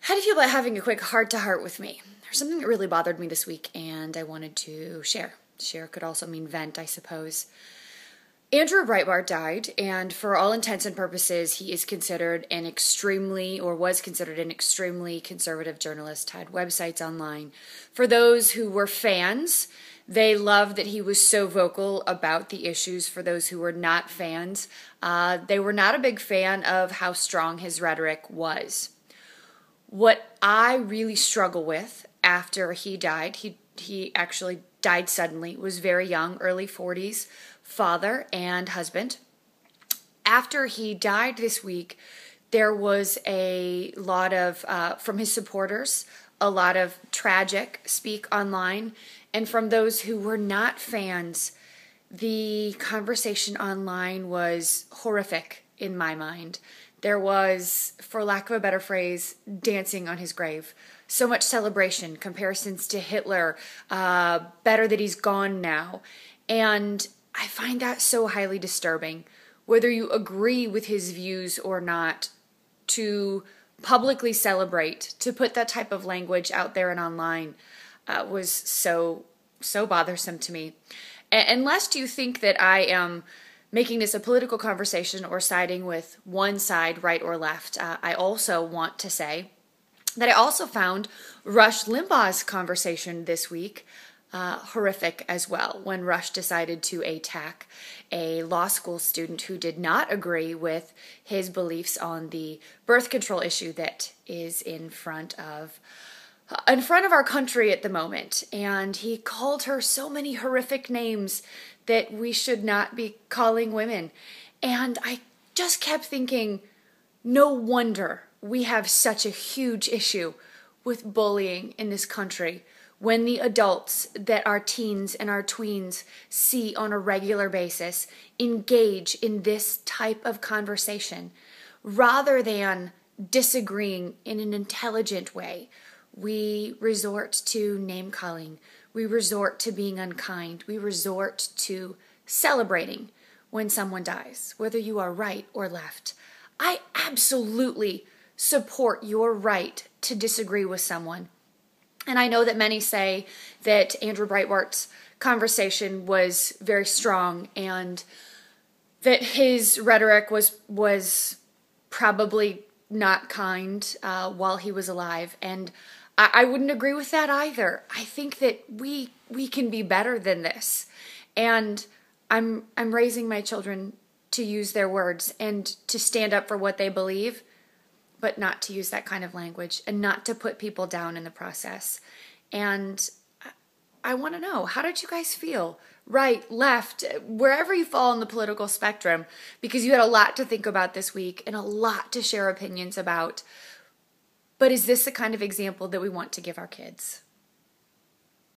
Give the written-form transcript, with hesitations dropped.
How do you feel about having a quick heart-to-heart with me? There's something that really bothered me this week, and I wanted to share. Share could also mean vent, I suppose. Andrew Breitbart died, and for all intents and purposes, he is considered an extremely, or was considered an extremely conservative journalist, had websites online. For those who were fans, they loved that he was so vocal about the issues. For those who were not fans, they were not a big fan of how strong his rhetoric was. What I really struggle with after he died, he actually died suddenly, was very young, early 40s, father and husband. After he died this week, there was a lot of, from his supporters, a lot of tragic speak online, and from those who were not fans, the conversation online was horrific in my mind. There was, for lack of a better phrase, dancing on his grave. So much celebration, comparisons to Hitler, better that he's gone now. And I find that so highly disturbing. Whether you agree with his views or not, to publicly celebrate, to put that type of language out there and online was so bothersome to me. Unless you think that I am making this a political conversation or siding with one side, right or left, I also want to say that I also found Rush Limbaugh's conversation this week horrific as well, when Rush decided to attack a law school student who did not agree with his beliefs on the birth control issue that is in front of our country at the moment. And he called her so many horrific names that we should not be calling women. And I just kept thinking, no wonder we have such a huge issue with bullying in this country when the adults that our teens and our tweens see on a regular basis engage in this type of conversation. Rather than disagreeing in an intelligent way, we resort to name-calling. We resort to being unkind. We resort to celebrating when someone dies, whether you are right or left. I absolutely support your right to disagree with someone. And I know that many say that Andrew Breitbart's conversation was very strong and that his rhetoric was probably not kind while he was alive. And I wouldn't agree with that either. I think that we can be better than this. And I'm raising my children to use their words and to stand up for what they believe, but not to use that kind of language and not to put people down in the process. And I want to know, how did you guys feel? Right, left, wherever you fall on the political spectrum, because you had a lot to think about this week and a lot to share opinions about. But is this the kind of example that we want to give our kids?